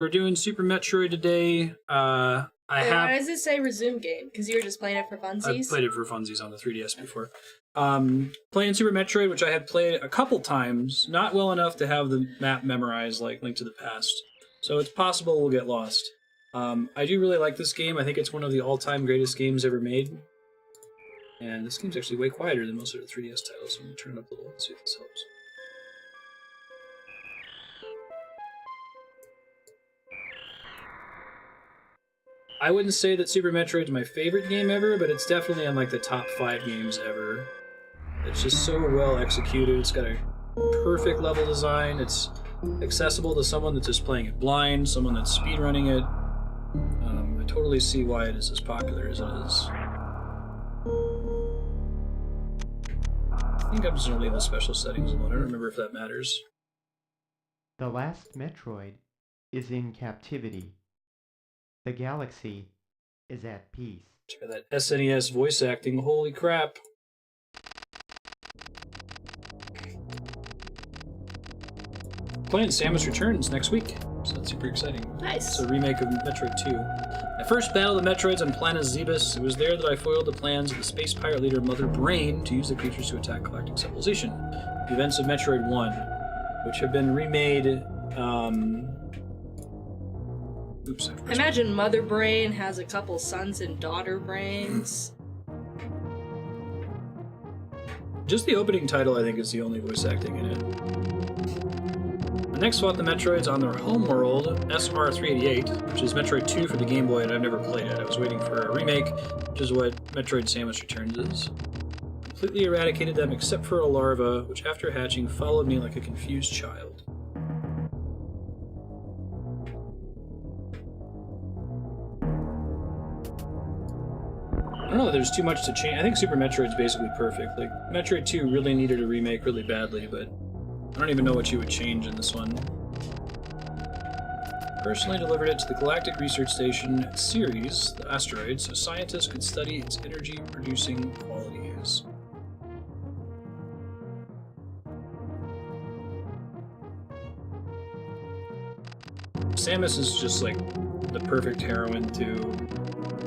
We're doing Super Metroid today. Why does it say resume game? Because you were just playing it for funsies? I've played it for funsies on the 3DS before. Playing Super Metroid, which I had played a couple times, not well enough to have the map memorized like Link to the Past. So it's possible we'll get lost. I do really like this game. I think it's one of the all-time greatest games ever made. And this game's actually way quieter than most of the 3DS titles, so I'm going to turn it up a little and see if this helps. I wouldn't say that Super Metroid's my favorite game ever, but it's definitely on like the top 5 games ever. It's just so well executed. It's got a perfect level design. It's accessible to someone that's just playing it blind, someone that's speedrunning it. I totally see why it is as popular as it is. I think I'm just going to leave the special settings alone. I don't remember if that matters. The last Metroid is in captivity. The galaxy is at peace. Check out that SNES voice acting. Holy crap. Playing Samus Returns next week, so that's super exciting. Nice. It's a remake of Metroid 2. I first battled the Metroids on planet Zebes. It was there that I foiled the plans of the space pirate leader Mother Brain to use the creatures to attack galactic civilization. The events of Metroid 1, which have been remade, oops, I imagine Mother Brain has a couple sons and daughter brains. Just the opening title, I think, is the only voice acting in it. I next fought the Metroids on their homeworld, SR388, which is Metroid 2 for the Game Boy, and I've never played it. I was waiting for a remake, which is what Metroid Samus Returns is. Completely eradicated them except for a larva, which after hatching followed me like a confused child. I don't know that there's too much to change. I think Super Metroid's basically perfect. Like, Metroid 2 really needed a remake really badly, but I don't even know what you would change in this one. Personally delivered it to the Galactic Research Station at Ceres, the asteroid, so scientists could study its energy-producing qualities. Samus is just, like, the perfect heroine, too.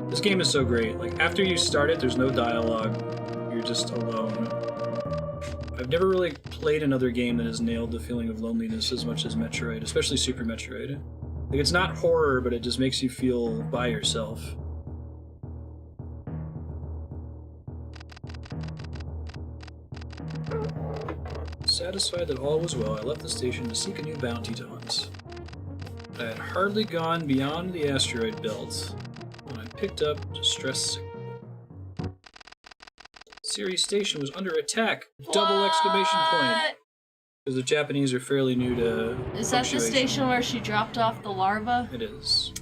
This game is so great. Like, after you start it, there's no dialogue. You're just alone. I've never really played another game that has nailed the feeling of loneliness as much as Metroid, especially Super Metroid. Like, it's not horror, but it just makes you feel by yourself. Satisfied that all was well, I left the station to seek a new bounty to hunt. I had hardly gone beyond the asteroid belt when I picked up distress signal. Ceres Station was under attack! Double exclamation point! Because the Japanese are fairly new to Is that the station where she dropped off the larva? It is.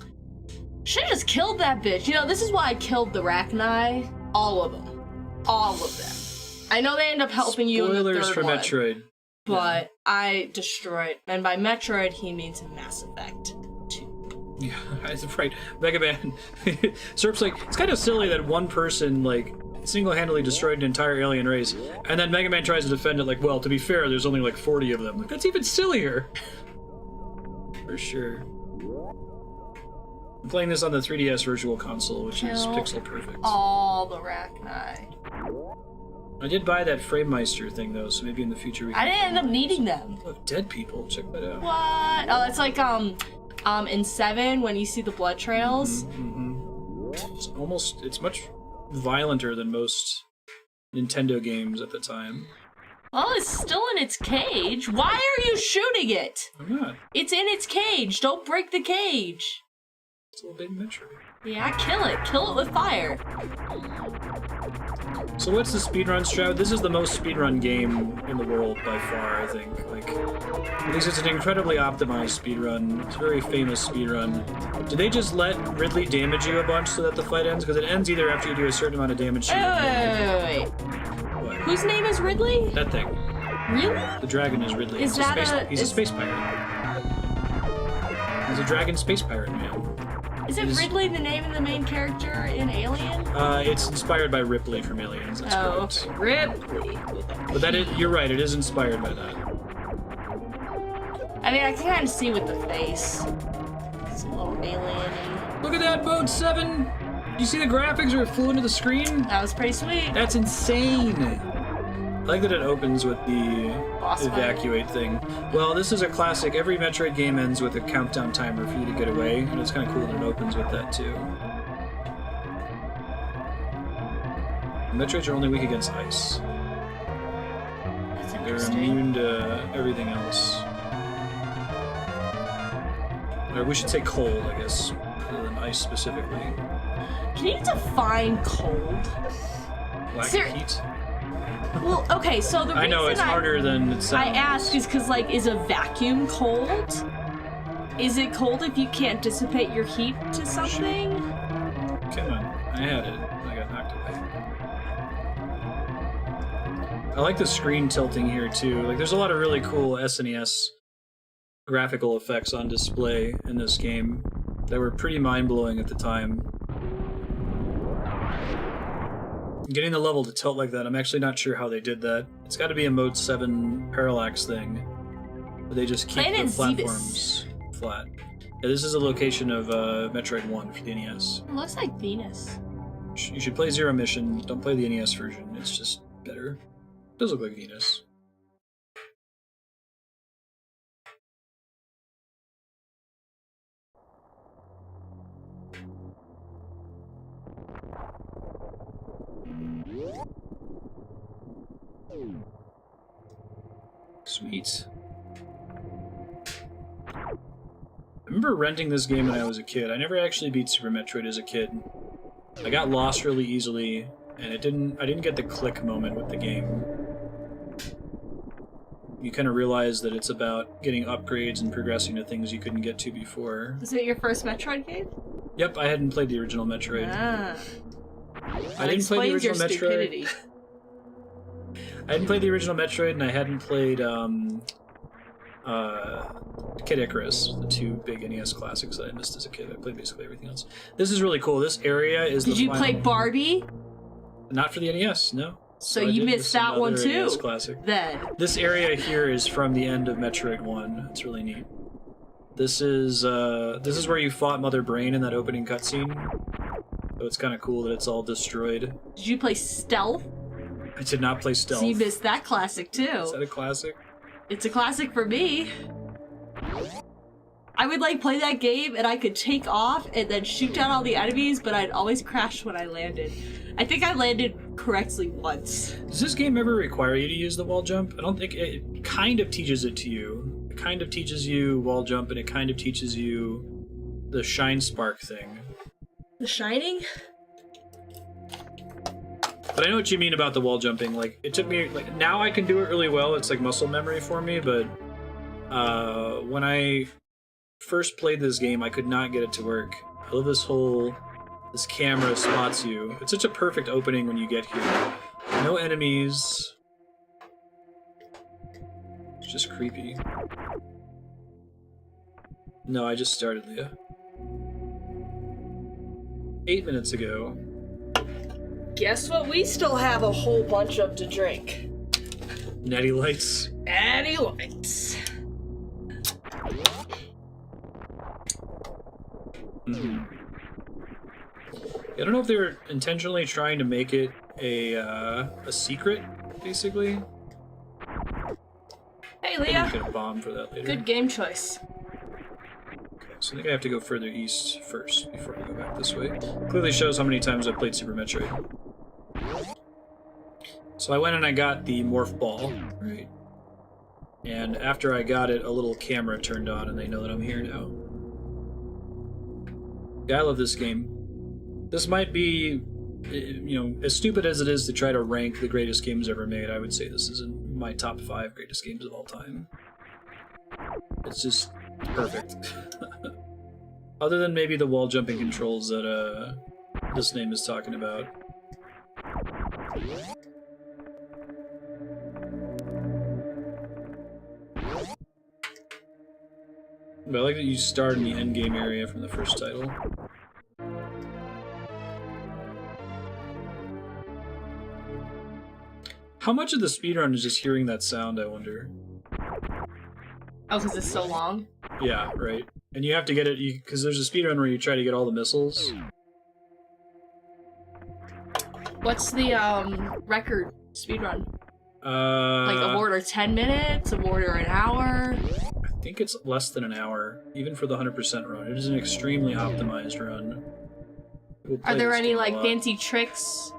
Should've just killed that bitch. You know, this is why I killed the Rachni. All of them. All of them. I know they end up helping you in the third Spoilers for one, Metroid. but yeah. I destroyed. And by Metroid, he means Mass Effect 2. Yeah, that's right. Mega Man. Serp's like, it's kind of silly that one person, like, single-handedly destroyed an entire alien race, and then Mega Man tries to defend it like, well, to be fair, there's only like 40 of them. Like, that's even sillier! For sure. I'm playing this on the 3DS Virtual Console, which is pixel perfect. All the Rachni. I did buy that Framemeister thing, though, so maybe in the future we can... I didn't end up needing them. Look, dead people. Check that out. What? Oh, it's like, in 7, when you see the blood trails. It's much violenter than most Nintendo games at the time. Oh, it's still in its cage. Why are you shooting it? I'm not. It's in its cage. Don't break the cage. It's a little baby Metroid. Yeah, kill it. Kill it with fire. So what's the speedrun strat? This is the most speedrun game in the world by far, I think. Like, at least it's an incredibly optimized speedrun. It's a very famous speedrun. Do they just let Ridley damage you a bunch so that the fight ends? Because it ends either after you do a certain amount of damage to Wait. What? Whose name is Ridley? That thing. Really? The dragon is Ridley. He's a space pirate. He's a dragon space pirate, man. Isn't Ridley the name of the main character in Alien? It's inspired by Ripley from Aliens. That's correct. Okay. Ripley. But you're right, it is inspired by that. I mean, I can kind of see with the face. It's a little alien-y. Look at that, Mode 7! You see the graphics where it flew into the screen? That was pretty sweet. That's insane! I like that it opens with the Boss fight. evacuate thing. Well, this is a classic. Every Metroid game ends with a countdown timer for you to get away, and it's kind of cool that it opens with that too. Metroids are only weak against ice. That's They're interesting. immune to everything else. Or we should say cold, I guess, rather than ice specifically. Can you define cold? Lack Ser- of heat. Well, okay, so the reason I know, it's harder than it sounds. I ask is because, like, is a vacuum cold? Is it cold if you can't dissipate your heat to something? Come on, I had it. I got knocked away. I like the screen tilting here too. Like, there's a lot of really cool SNES graphical effects on display in this game that were pretty mind-blowing at the time. Getting the level to tilt like that, I'm actually not sure how they did that. It's got to be a Mode 7 parallax thing, where they just keep Planet the platforms flat. Yeah, this is a location of Metroid 1 for the NES. It looks like Venus. You should play Zero Mission, don't play the NES version, it's just better. It does look like Venus. Sweet. I remember renting this game when I was a kid. I never actually beat Super Metroid as a kid. I got lost really easily, and I didn't get the click moment with the game. You kind of realize that it's about getting upgrades and progressing to things you couldn't get to before. Was it your first Metroid game? Yep, I hadn't played the original Metroid. Ah. I didn't play the original Metroid. Stupidity. I hadn't played the original Metroid, and I hadn't played Kid Icarus, the two big NES classics that I missed as a kid. I played basically everything else. This is really cool. This area is Did the you play final... Barbie? Not for the NES, no. So I you did missed miss that one another too. NES classic. Then. This area here is from the end of Metroid 1. It's really neat. This is where you fought Mother Brain in that opening cutscene. So it's kind of cool that it's all destroyed. Did you play Stealth? I did not play Stealth. So you missed that classic too. Is that a classic? It's a classic for me. I would like play that game and I could take off and then shoot down all the enemies, but I'd always crash when I landed. I think I landed correctly once. Does this game ever require you to use the wall jump? I don't think it kind of teaches it to you. It kind of teaches you wall jump, and it kind of teaches you the shine spark thing. The Shining? But I know what you mean about the wall jumping. Like, it took me, like, now I can do it really well. It's like muscle memory for me, but when I first played this game, I could not get it to work. I love this camera spots you. It's such a perfect opening when you get here. No enemies. It's just creepy. No, I just started, Leah. 8 minutes ago. Guess what we still have a whole bunch of to drink? Natty Lights. Natty Lights. Mm. I don't know if they were intentionally trying to make it a secret, basically. Hey, I'm Leah. gonna get a bomb for that later. Good game choice. Okay, so I think I have to go further east first before I go back this way. Clearly shows how many times I've played Super Metroid. So I went and I got the Morph Ball, right? And after I got it, a little camera turned on and they know that I'm here now. Yeah, I love this game. This might be, you know, as stupid as it is to try to rank the greatest games ever made, I would say this is in my top 5 greatest games of all time. It's just perfect. Other than maybe the wall jumping controls that this name is talking about. But I like that you start in the endgame area from the first title. How much of the speedrun is just hearing that sound, I wonder? Oh, because it's so long? Yeah, right. And you have to get it, because there's a speedrun where you try to get all the missiles. What's the record speedrun? Like a order 10 minutes, a order an hour? I think it's less than an hour, even for the 100% run. It is an extremely optimized run. Are there any like fancy tricks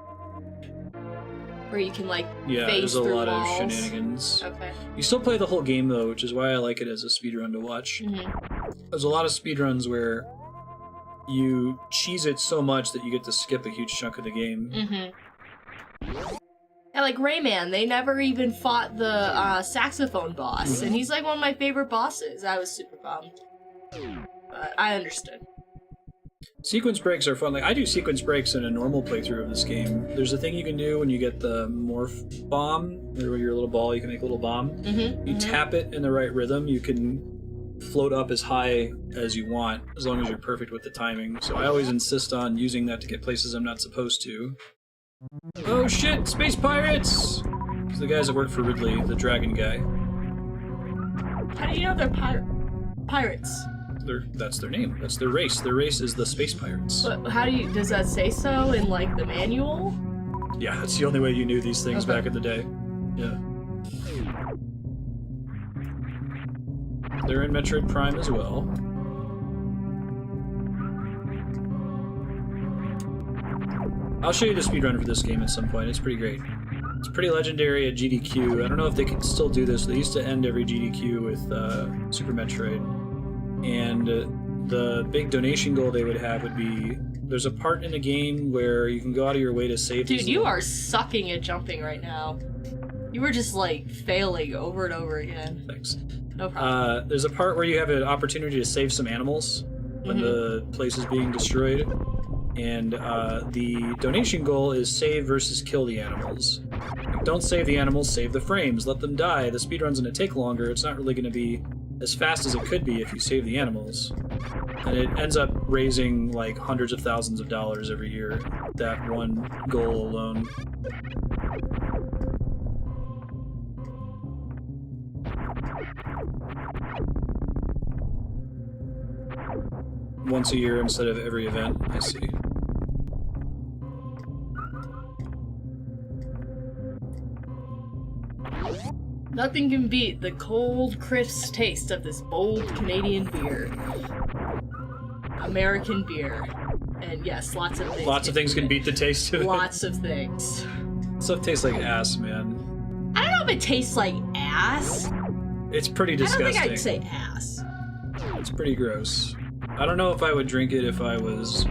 where you can like phase through walls? There's a lot of shenanigans. Okay. You still play the whole game though, which is why I like it as a speedrun to watch. There's a lot of speedruns where you cheese it so much that you get to skip a huge chunk of the game. And like Rayman, they never even fought the saxophone boss, and he's like one of my favorite bosses. I was super bummed, but I understood. Sequence breaks are fun. Like, I do sequence breaks in a normal playthrough of this game. There's a thing you can do when you get the morph bomb, where your little ball, you can make a little bomb. You tap it in the right rhythm, you can float up as high as you want, as long as you're perfect with the timing. So I always insist on using that to get places I'm not supposed to. Oh shit, space pirates! It's the guys that work for Ridley, the dragon guy. How do you know they're pirates? That's their name. That's their race. Their race is the space pirates. But does that say so in like the manual? Yeah, that's the only way you knew these things back in the day. Yeah. They're in Metroid Prime as well. I'll show you the speedrun for this game at some point. It's pretty great. It's pretty legendary at GDQ. I don't know if they can still do this. They used to end every GDQ with Super Metroid. And the big donation goal they would have would be, there's a part in the game where you can go out of your way to save Dude, you are sucking at jumping right now. You were just like failing over and over again. Thanks. No problem. There's a part where you have an opportunity to save some animals when the place is being destroyed. And the donation goal is save versus kill the animals. Like, don't save the animals, save the frames. Let them die. The speedrun's going to take longer. It's not really going to be as fast as it could be if you save the animals. And it ends up raising like hundreds of thousands of dollars every year, that one goal alone. Once a year instead of every event, I see. Nothing can beat the cold, crisp taste of this bold Canadian beer. American beer. And yes, lots of things. Lots of things can beat the taste of it. Lots of things. Stuff tastes like ass, man. I don't know if it tastes like ass. It's pretty disgusting. I don't think I'd say ass. It's pretty gross. I don't know if I would drink it if I was...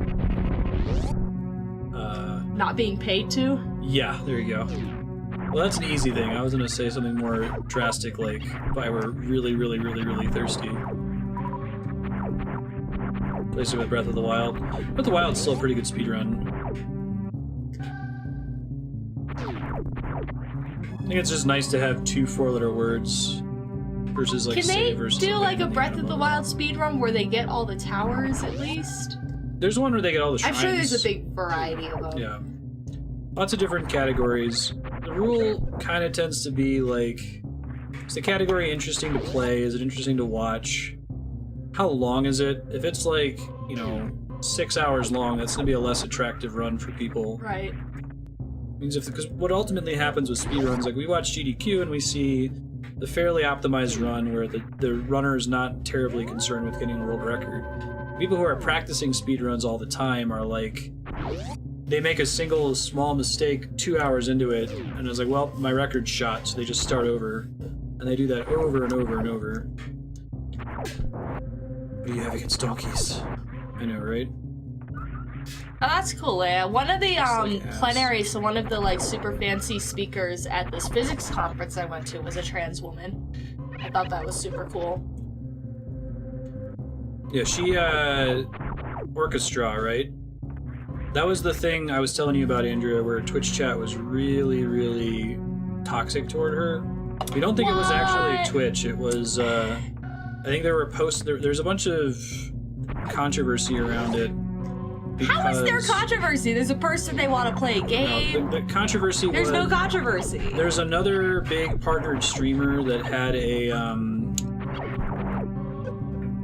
Not being paid to? Yeah, there you go. Well, that's an easy thing. I was gonna say something more drastic, like if I were really, really, really, really thirsty. Replace it with Breath of the Wild. Breath of the Wild's still a pretty good speedrun. I think it's just nice to have 2 4-letter words versus like save versus... Can they do like a Breath of the Wild speedrun where they get all the towers at least? There's one where they get all the shrines. I'm sure there's a big variety of them. Yeah. Lots of different categories. The rule kind of tends to be like, is the category interesting to play? Is it interesting to watch? How long is it? If it's like, 6 hours long, that's going to be a less attractive run for people. Right. Because what ultimately happens with speedruns, like we watch GDQ and we see the fairly optimized run where the runner is not terribly concerned with getting a world record. People who are practicing speedruns all the time are like, they make a single small mistake 2 hours into it, and it's like, well, my record's shot, so they just start over. And they do that over and over and over. What do you have against donkeys? I know, right? Oh, that's cool, yeah. One of the plenary, so one of the like super fancy speakers at this physics conference I went to was a trans woman. I thought that was super cool. Yeah, she orchestra, right? That was the thing I was telling you about, Andrea, where Twitch chat was really, really toxic toward her. We don't think it was actually Twitch. It was, I think there were posts, there's a bunch of controversy around it. How is there controversy? There's a person they want to play a game. No, the controversy was... There's no controversy. There's another big partnered streamer that had a,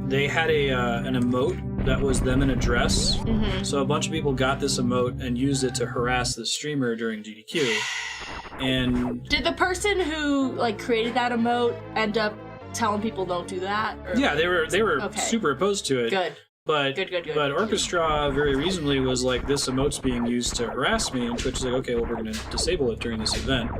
they had an emote that was them in a dress. So a bunch of people got this emote and used it to harass the streamer during GDQ. And did the person who like created that emote end up telling people don't do that? Or yeah, they were okay. super opposed to it. Good. But Good. But Orchestra very reasonably was like, this emote's being used to harass me, and Twitch is like, okay, well, we're gonna disable it during this event.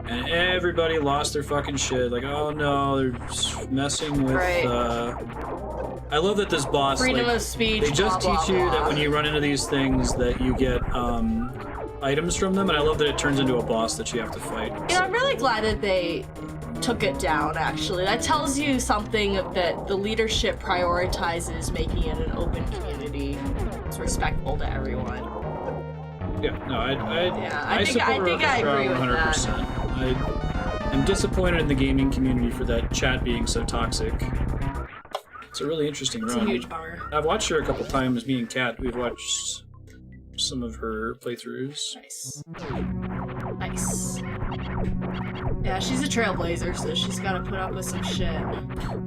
And everybody lost their fucking shit. Like, oh no, they're just messing with. Right. I love that this boss. Freedom like, of speech. They just blah, teach blah, you blah. that when you run into these things, that you get items from them, and I love that it turns into a boss that you have to fight. You know, I'm really glad that they took it down, actually. That tells you something that the leadership prioritizes making it an open community. It's respectful to everyone. Yeah, no, I think I agree with 100%. I am disappointed in the gaming community for that chat being so toxic. It's a really interesting It's run. a huge bummer. I've watched her a couple times, me and Kat. We've watched some of her playthroughs. Nice. Yeah, she's a trailblazer, so she's gotta put up with some shit.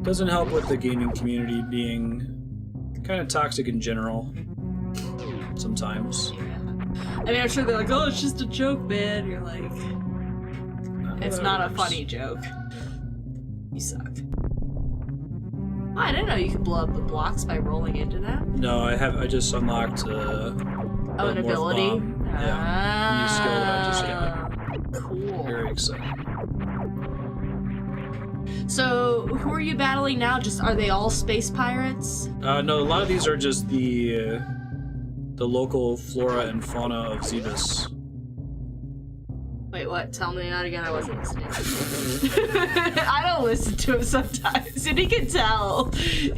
Doesn't help with the gaming community being kind of toxic in general. Sometimes. Yeah. I mean, I'm sure they're like, oh, it's just a joke, man. You're like, it's not a funny joke. You suck. Oh, I didn't know you could blow up the blocks by rolling into them. No, I just unlocked an ability? Yeah. New skill that I just got. Cool. Very exciting. So, who are you battling now? Just are they all space pirates? No, a lot of these are just the local flora and fauna of Zebes. Wait, what? Tell me that again. I wasn't listening. I don't listen to him sometimes, and he can tell.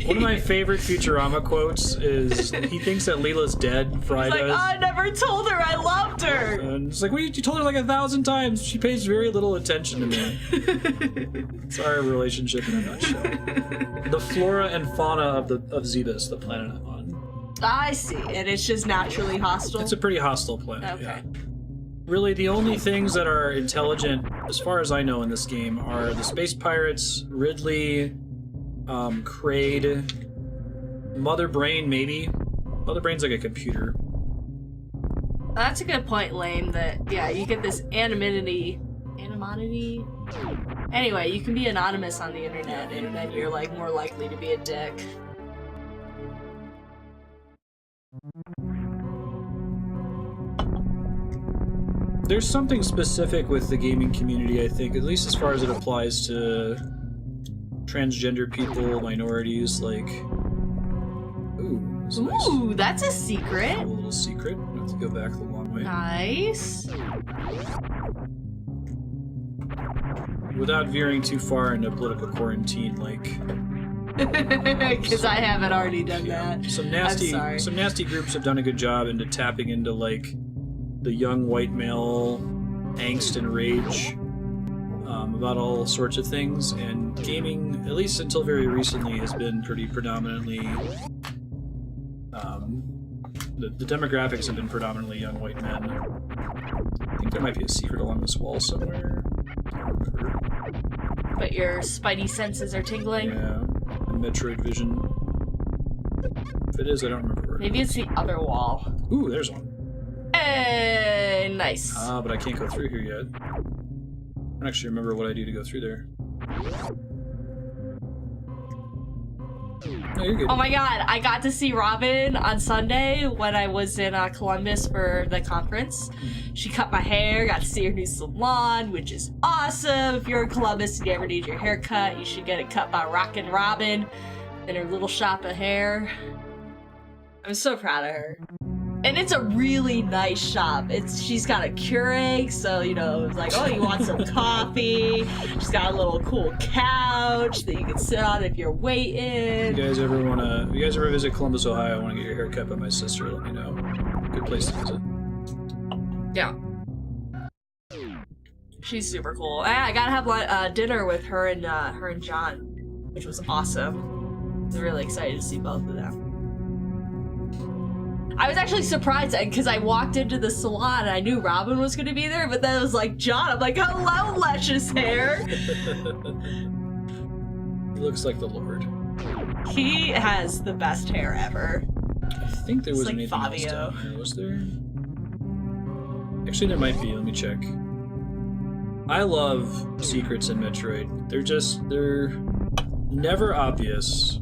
One of my favorite Futurama quotes is he thinks that Leela's dead. Fry He's like, does. oh, I never told her I loved her. And it's like, well, you told her like 1,000 times. She pays very little attention to me. It's our relationship in a nutshell. The flora and fauna of Zebes, the planet I'm on. I see, and it's just naturally hostile. It's a pretty hostile planet. Okay. Yeah. Really, the only things that are intelligent, as far as I know in this game, are the space pirates, Ridley, Kraid, Mother Brain, maybe. Mother Brain's like a computer. That's a good point, Lame, that, yeah, you get this anonymity? Anyway, you can be anonymous on the internet, and then you're, like, more likely to be a dick. There's something specific with the gaming community, I think, at least as far as it applies to transgender people, minorities, like... Ooh, that's nice. Ooh, that's a secret. A little secret. I have to go back the long way. Nice. Without veering too far into political quarantine, like... Because I haven't already done that. Some I'm sorry. nasty groups have done a good job into tapping into, like, the young white male angst and rage about all sorts of things, and gaming, at least until very recently, has been pretty predominantly the demographics have been predominantly young white men. I think there might be a secret along this wall somewhere. But your spidey senses are tingling? Yeah, and Metroid vision. If it is, I don't remember where. Maybe it's the other wall. Ooh, there's one. Hey, nice. Ah, but I can't go through here yet. I don't actually remember what I do to go through there. No, you're good. Oh my god, I got to see Robin on Sunday when I was in Columbus for the conference. She cut my hair, got to see her new salon, which is awesome. If you're in Columbus and you ever need your hair cut, you should get it cut by Rockin' Robin in her little shop of hair. I'm so proud of her. And it's a really nice shop. She's got a Keurig, so, you know, it's like, oh, you want some coffee? She's got a little cool couch that you can sit on if you're waiting. If you guys ever visit Columbus, Ohio, I want to get your hair cut by my sister, let me know. Good place to visit. Yeah. She's super cool. I gotta have dinner with her and John, which was awesome. I'm really excited to see both of them. I was actually surprised because I walked into the salon and I knew Robin was going to be there, but then it was like John. I'm like, hello, luscious hair. He looks like the Lord. He has the best hair ever. I think there was like anything else Fabio. down here. Was there? Actually, there might be. Let me check. I love secrets in Metroid. They're never obvious.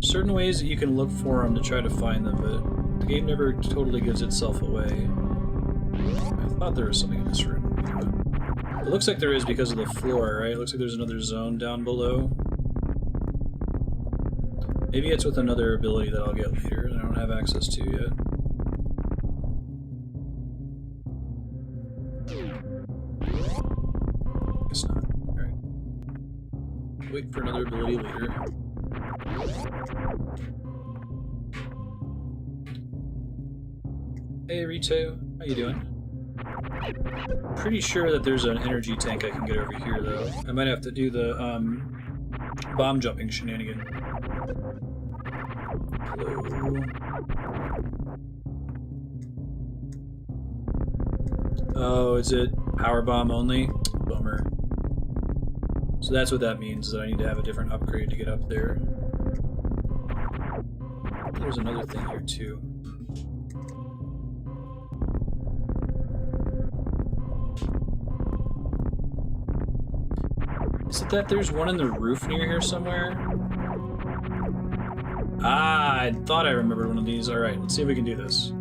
Certain ways that you can look for them to try to find them, but the game never totally gives itself away. I thought there was something in this room. It looks like there is because of the floor, right? It looks like there's another zone down below. Maybe it's with another ability that I'll get later that I don't have access to yet. Guess not. Alright. Wait for another ability later. Hey Rito, how you doing? Pretty sure that there's an energy tank I can get over here though. I might have to do the bomb jumping shenanigan. Hello. Oh, is it power bomb only? Bummer. So that's what that means, that I need to have a different upgrade to get up there. There's another thing here too. Is it that there's one in the roof near here somewhere? Ah, I thought I remembered one of these. Alright, let's see if we can do this.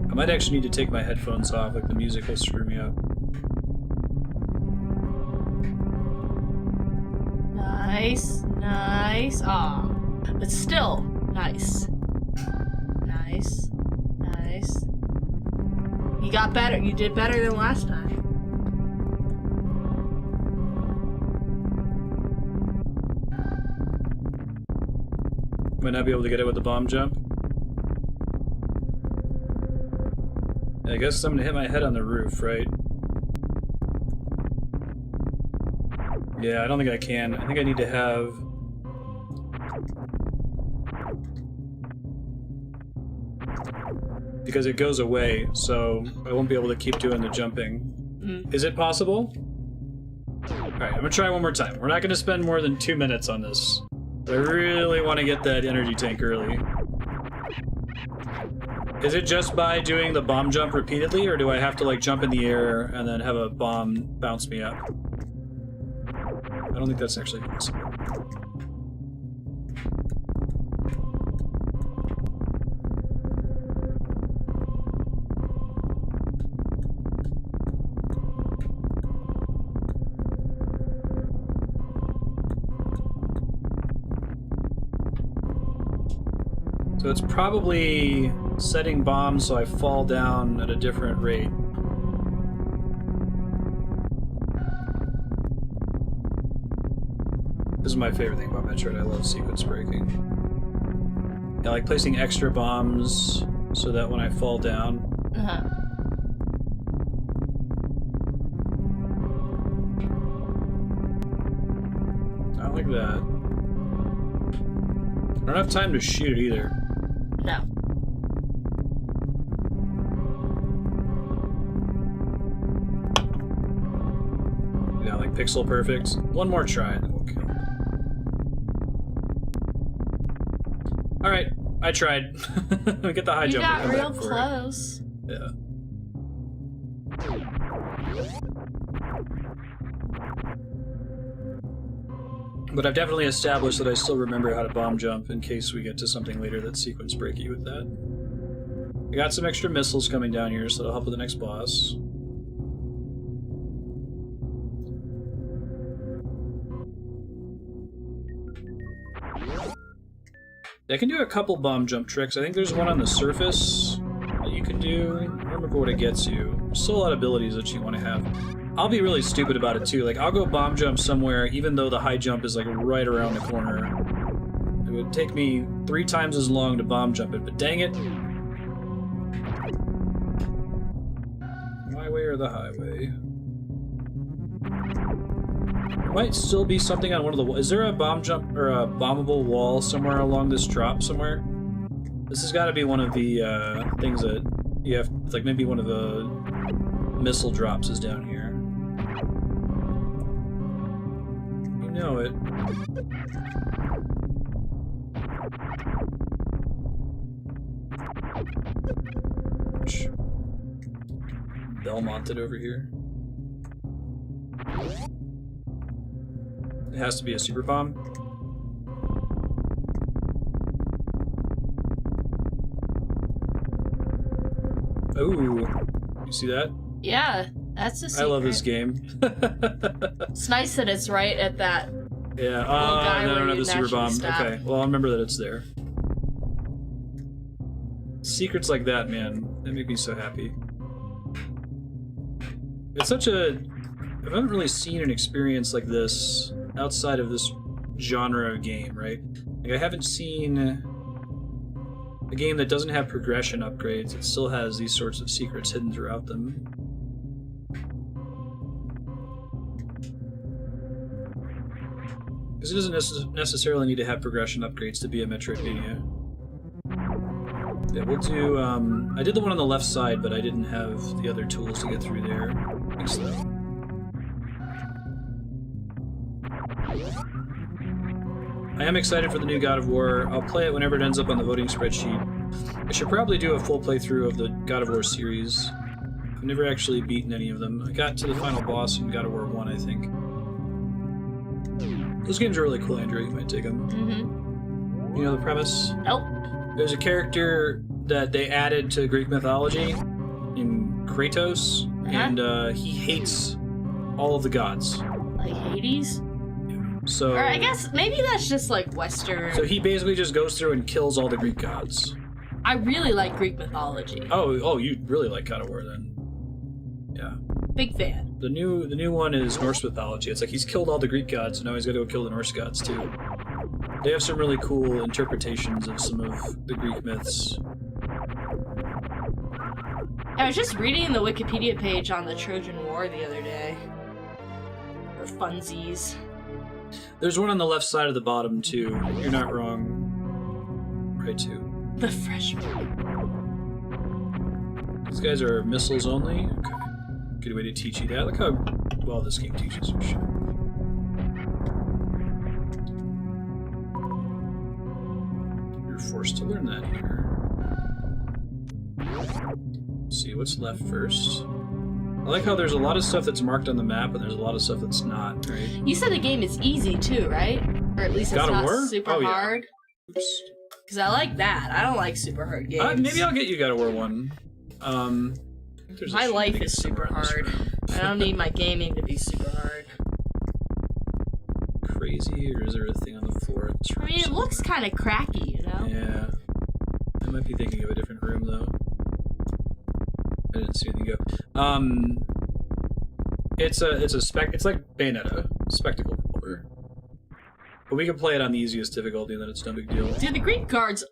I might actually need to take my headphones off, like the music will screw me up. Nice, nice. Ah, but still nice. Nice, nice. You got better. You did better than last time. Might not be able to get it with the bomb jump. I guess I'm gonna hit my head on the roof, right? Yeah, I don't think I can. I think I need to have... Because it goes away, so I won't be able to keep doing the jumping. Is it possible? Alright, I'm gonna try one more time. We're not gonna spend more than 2 minutes on this. I really want to get that energy tank early. Is it just by doing the bomb jump repeatedly, or do I have to like jump in the air and then have a bomb bounce me up? I don't think that's actually possible. So it's probably setting bombs so I fall down at a different rate. This is my favorite thing about Metroid. I love sequence breaking. Yeah, like placing extra bombs so that when I fall down... Uh-huh. I don't like that. I don't have time to shoot it either. No. Yeah, like pixel perfect. One more try and then we'll kill it. Alright, I tried. We get the high jump. You got and come real back for close. it. Yeah. But I've definitely established that I still remember how to bomb jump in case we get to something later that's sequence breaky with that. I got some extra missiles coming down here, so that'll help with the next boss. I can do a couple bomb jump tricks. I think there's one on the surface that you can do. I don't remember what it gets you. There's still a lot of abilities that you want to have. I'll be really stupid about it too. Like, I'll go bomb jump somewhere even though the high jump is like right around the corner. It would take me 3 times as long to bomb jump it, but dang it. My way or the highway? There might still be something on one of the... Is there a bomb jump or a bombable wall somewhere along this drop somewhere? This has got to be one of the things that You have, like, maybe one of the missile drops is down here. You know it. Belmonted over here. It has to be a super bomb. Ooh, you see that? Yeah, that's a secret. I love this game. It's nice that it's right at that. Yeah, guy I where don't have you the super naturally bomb. stop. Okay, well, I'll remember that it's there. Secrets like that, man, they make me so happy. It's such a... I haven't really seen an experience like this outside of this genre of game, right? Like, I haven't seen a game that doesn't have progression upgrades. It still has these sorts of secrets hidden throughout them. Because it doesn't necessarily need to have progression upgrades to be a Metroidvania. Yeah, we'll do, I did the one on the left side, but I didn't have the other tools to get through there. Thanks, though. I am excited for the new God of War. I'll play it whenever it ends up on the voting spreadsheet. I should probably do a full playthrough of the God of War series. I've never actually beaten any of them. I got to the final boss in God of War 1, I think. Those games are really cool, Andrew. You might take them. Mm-hmm. You know the premise? Nope. There's a character that they added to Greek mythology in Kratos, and he hates all of the gods. Like Hades? So, Or I guess maybe that's just like Western. so he basically just goes through and kills all the Greek gods. I really like Greek mythology. Oh, you really like God of War then? Yeah. Big fan. The new one is Norse mythology. It's like he's killed all the Greek gods, and now he's got to go kill the Norse gods too. They have some really cool interpretations of some of the Greek myths. I was just reading the Wikipedia page on the Trojan War the other day. For funsies. There's one on the left side of the bottom too. You're not wrong. Right too. The freshman. These guys are missiles only? Okay. Good way to teach you that. Look how well this game teaches you shit. You're forced to learn that here. Let's see, what's left first? I like how there's a lot of stuff that's marked on the map, and there's a lot of stuff that's not, right? You said the game is easy too, right? Or at least it's God of not War? super Oh, yeah. hard. Oops. Because I like that. I don't like super hard games. Maybe I'll get you God of War 1. I think there's a My life shenanigans is super somewhere in this hard. room. I don't need my gaming to be super hard. Crazy, or is there a thing on the floor? In this I room mean, it looks somewhere? kind of cracky, you know? Yeah. I might be thinking of a different room, though. I didn't see anything go. It's like Bayonetta, spectacle roller. But we can play it on the easiest difficulty, and then it's no big deal. Dude, the Greek gods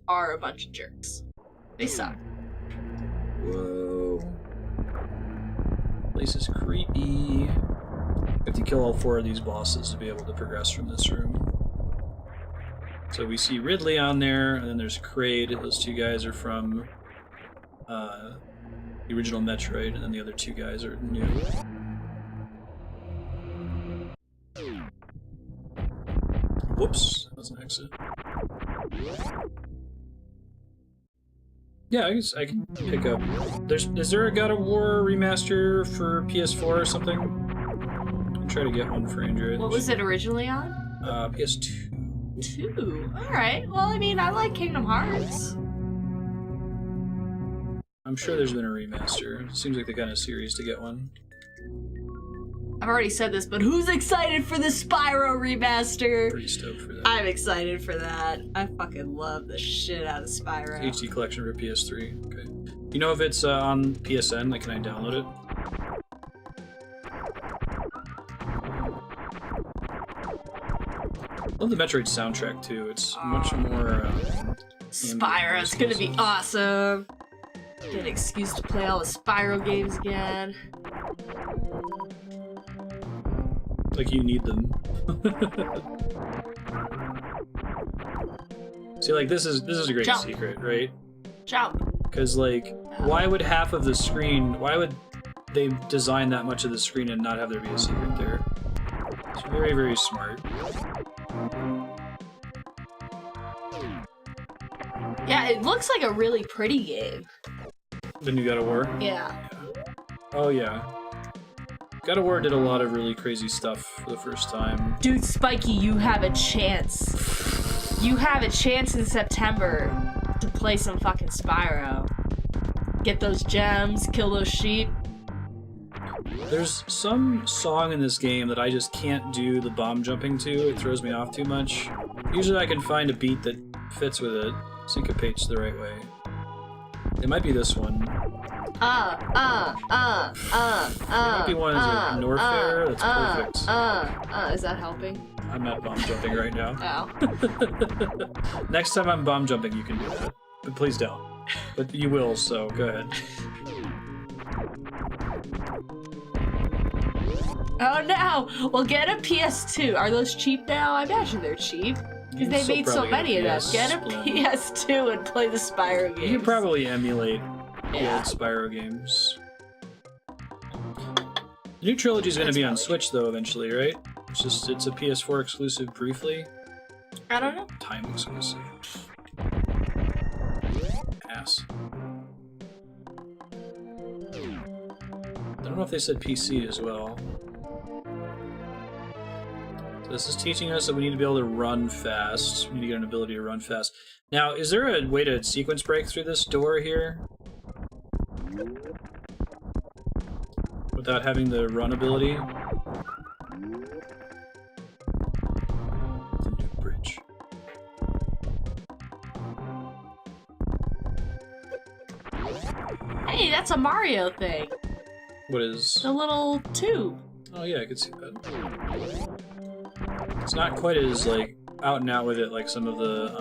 are a bunch of jerks. They suck. Whoa. Place is creepy. You have to kill all 4 of these bosses to be able to progress from this room. So we see Ridley on there, and then there's Kraid. Those 2 guys are from the original Metroid, and then the other 2 guys are new. Whoops, that was an exit. Yeah, I guess I can pick up. Is there a God of War remaster for PS4 or something? I'll try to get one for Android. What was it originally on? PS2. 2. Alright, well, I mean, I like Kingdom Hearts. I'm sure there's been a remaster. Seems like the kind of series to get one. I've already said this, but who's excited for the Spyro remaster? Pretty stoked for that. I'm excited for that. I fucking love the shit out of Spyro. HD collection for PS3. Okay. You know if it's on PSN? Like, can I download it? I love the Metroid soundtrack too. It's much more. Spyro's gonna be awesome. Get an excuse to play all the Spyro games again. Like you need them. See, like this is a great Jump. secret, right? Jump. Because, like, why would half of the screen... Why would they design that much of the screen and not have there be a secret there? It's very, very smart. Yeah, it looks like a really pretty game. The new God of War? Yeah. Oh, yeah. God of War did a lot of really crazy stuff for the first time. Dude, Spiky, you have a chance. You have a chance in September to play some fucking Spyro. Get those gems, kill those sheep. There's some song in this game that I just can't do the bomb jumping to. It throws me off too much. Usually I can find a beat that fits with it, syncopates the right way. It might be this one. There might be one that's North Air. That's perfect. Is that helping? I'm not bomb jumping right now. Oh. Next time I'm bomb jumping, you can do that. But please don't. But you will, so go ahead. Oh no! Well, get a PS2. Are those cheap now? I imagine they're cheap. Because they made so many of them. Get a PS2 and play the Spyro games. You can probably emulate the old Spyro games. The new trilogy is going to be on Switch, though, eventually, right? It's a PS4 exclusive briefly. I don't know. Time exclusive. Ass. I don't know if they said PC as well. So this is teaching us that we need to be able to run fast. We need to get an ability to run fast. Now, is there a way to sequence break through this door here? Without having the run ability? The new bridge. Hey, that's a Mario thing. What is... The little tube. Oh yeah, I could see that. It's not quite as, like, out and out with it like some of the,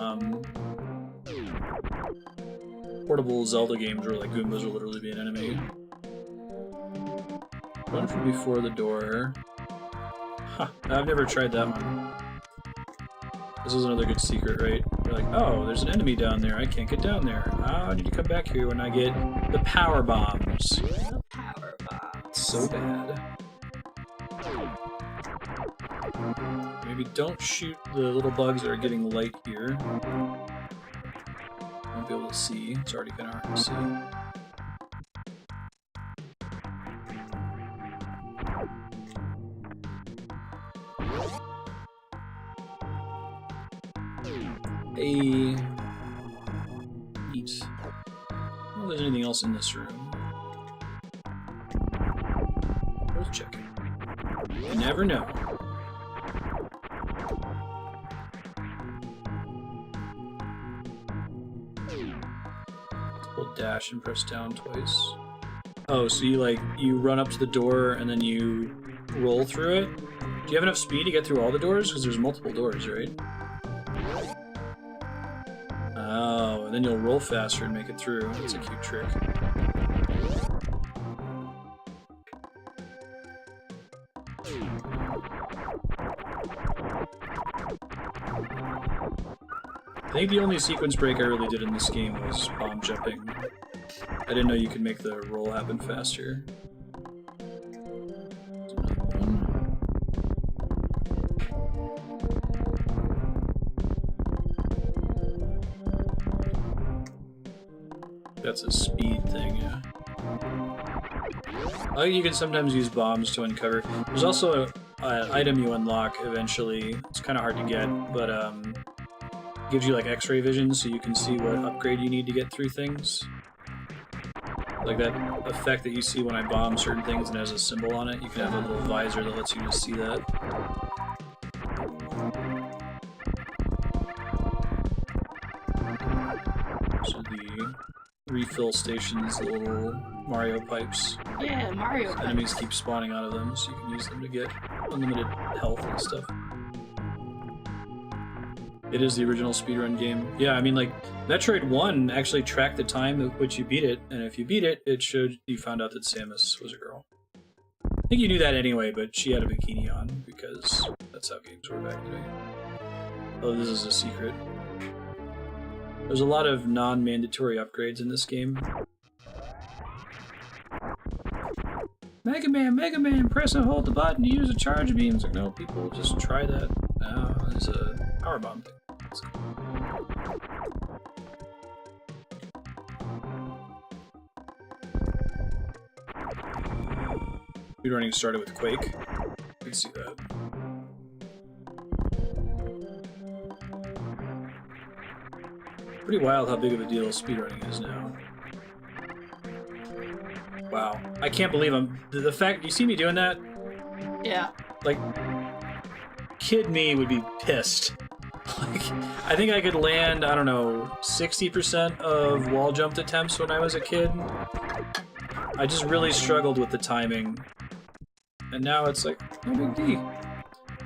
portable Zelda games where, like, Goombas will literally be an enemy. Run from before the door. Huh, I've never tried that one. This is another good secret, right? You're like, oh, there's an enemy down there. I can't get down there. Oh, I need to come back here when I get the power bombs. The power bombs. So bad. Maybe don't shoot the little bugs that are getting light here. Won't be able to see. It's already kind of hard to see. Hey. Neat. I don't know if there's anything else in this room. Worth checking. You never know. Hold dash and press down twice. Oh, so you run up to the door and then you roll through it? Do you have enough speed to get through all the doors? Because there's multiple doors, right? Oh, and then you'll roll faster and make it through. That's a cute trick. I think the only sequence break I really did in this game was bomb jumping. I didn't know you could make the roll happen faster. That's a speed thing, yeah. I think you can sometimes use bombs to uncover. There's also an item you unlock eventually. It's kind of hard to get, but gives you like X-ray vision, so you can see what upgrade you need to get through things. Like that effect that you see when I bomb certain things and it has a symbol on it. You can have a little visor that lets you just see that. So the refill stations, the little Mario pipes. Yeah, Mario pipes. Enemies keep spawning out of them, so you can use them to get unlimited health and stuff. It is the original speedrun game. Yeah, I mean, like, Metroid 1 actually tracked the time at which you beat it, and if you beat it, it showed you found out that Samus was a girl. I think you knew that anyway, but she had a bikini on, because that's how games were back then. Oh, this is a secret. There's a lot of non-mandatory upgrades in this game. Mega Man, press and hold the button to use a charge beam. It's like, no, people just try that. Now there's a power bomb thing. That's cool. Speedrunning started with Quake. You can see that. Pretty wild how big of a deal speedrunning is now. Wow. I can't believe the fact you see me doing that? Yeah. Like, kid me would be pissed. Like, I think I could land, I don't know, 60% of wall jumped attempts when I was a kid. I just really struggled with the timing. And now it's like, no big deal.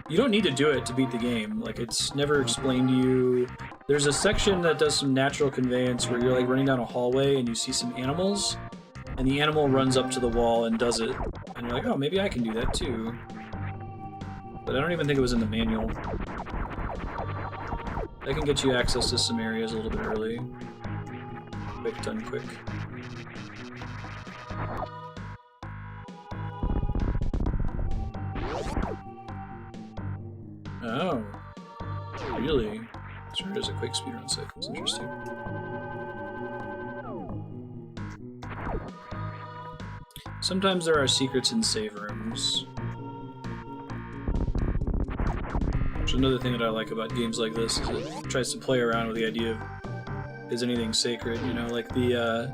You don't need to do it to beat the game. Like, it's never explained to you. There's a section that does some natural conveyance where you're like running down a hallway and you see some animals, and the animal runs up to the wall and does it. And you're like, oh, maybe I can do that too. But I don't even think it was in the manual. That can get you access to some areas a little bit early. Quick, done quick. Oh. Really? Sure, there's a quick speedrun site. That's interesting. Sometimes there are secrets in save rooms. Which is another thing that I like about games like this, is it tries to play around with the idea of, is anything sacred? You know, like the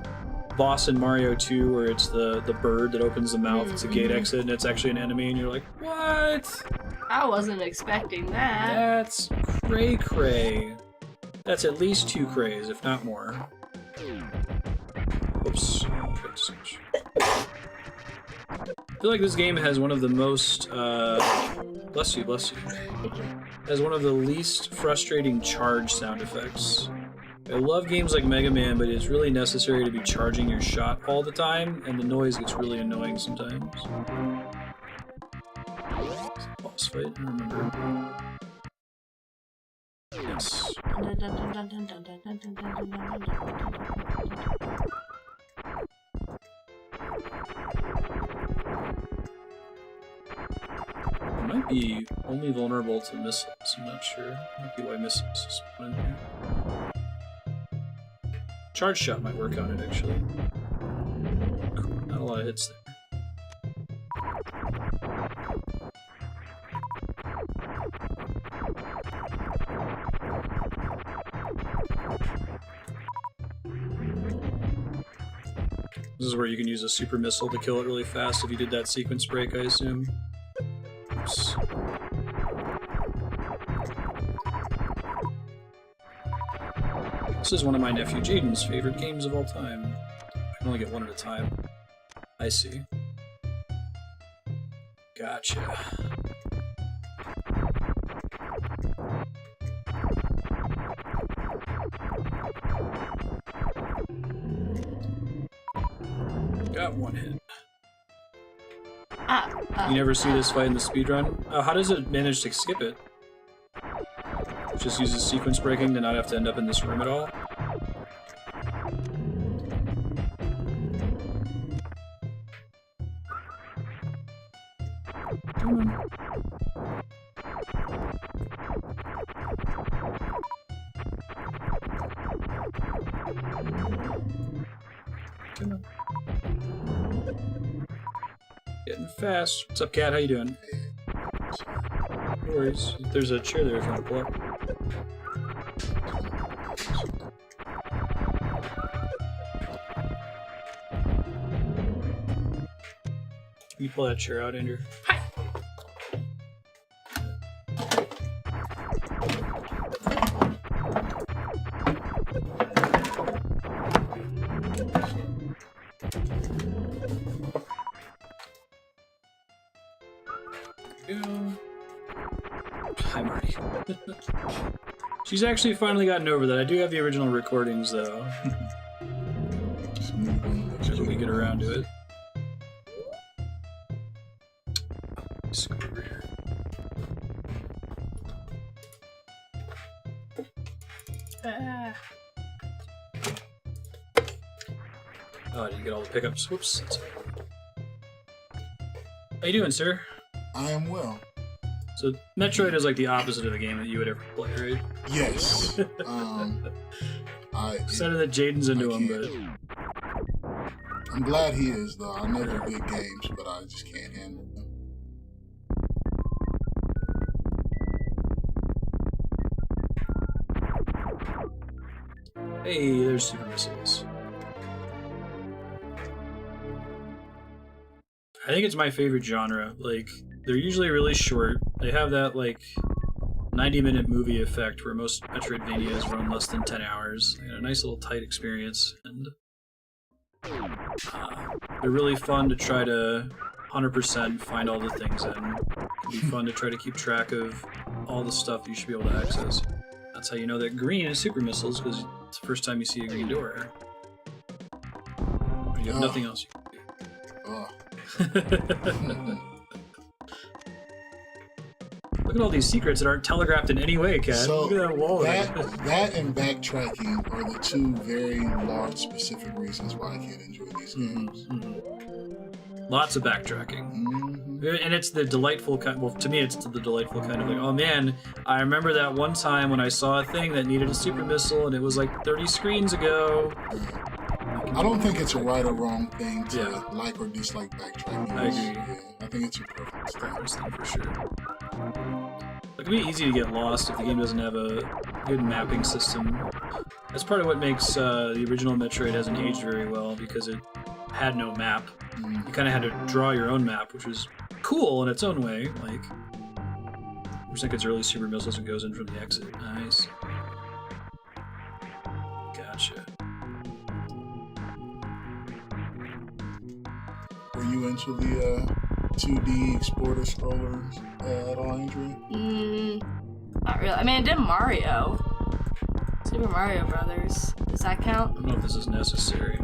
boss in Mario 2 where it's the bird that opens the mouth, it's a gate exit, and it's actually an enemy, and you're like, what? I wasn't expecting that. That's cray-cray. That's at least 2 crays, if not more. Oops. I feel like this game has one of the most, bless you, has one of the least frustrating charge sound effects. I love games like Mega Man, but it's really necessary to be charging your shot all the time, and the noise gets really annoying sometimes. Boss fight, I remember. Yes. It might be only vulnerable to missiles, I'm not sure. Might be why missiles is put in here. Charge shot might work on it, actually. Cool. Not a lot of hits there. This is where you can use a super missile to kill it really fast if you did that sequence break, I assume. Oops. This is one of my nephew Jaden's favorite games of all time. I can only get one at a time. I see. Gotcha. Got one hit. You never see this fight in the speedrun? How does it manage to skip it? It just uses sequence breaking to not have to end up in this room at all? Come on. Come on. Getting fast. What's up, cat? How you doing? No worries. There's a chair there if you want to pull up. Can you pull that chair out, Andrew? Hi. Hi, Marty. She's actually finally gotten over that. I do have the original recordings, though. Just when we get around to it. Scoot over here. Oh, did you get all the pickups? Whoops. How you doing, sir? I am well. So Metroid is like the opposite of the game that you would ever play, right? Yes. Excited that Jaden's into him, but I'm glad he is, though. I know they're good games, but I just can't handle them. hey, there's super missiles. I think it's my favorite genre. Like, they're usually really short. They have that, like, 90-minute movie effect where most Metroidvanias run less than 10 hours. They got a nice little tight experience, and they're really fun to try to 100% find all the things in. It'd be fun to try to keep track of all the stuff you should be able to access. That's how you know that green is super missiles, because it's the first time you see a green door. But you have nothing else you can do. Look at all these secrets that aren't telegraphed in any way, Kat. So look at that wall. that and backtracking are the two very large specific reasons why I can't enjoy these games. Lots of backtracking. And it's the delightful kind. Well, to me, it's the delightful kind of like, oh man, I remember that one time when I saw a thing that needed a super missile, and it was like 30 screens ago. I don't think it's a right or wrong thing to like or dislike backtracking. I agree. Yeah, I think it's a preference thing. For sure. It can be easy to get lost if the game doesn't have a good mapping system. That's part of what makes the original Metroid hasn't aged very well, because it had no map. You kind of had to draw your own map, which was cool in its own way. Like, looks like it's early super missiles and goes in from the exit. Nice. Gotcha. Were you into the 2D exporter scrollers at all, Andrew? Not really. I mean, I did Mario. Super Mario Brothers. Does that count? I don't know if this is necessary.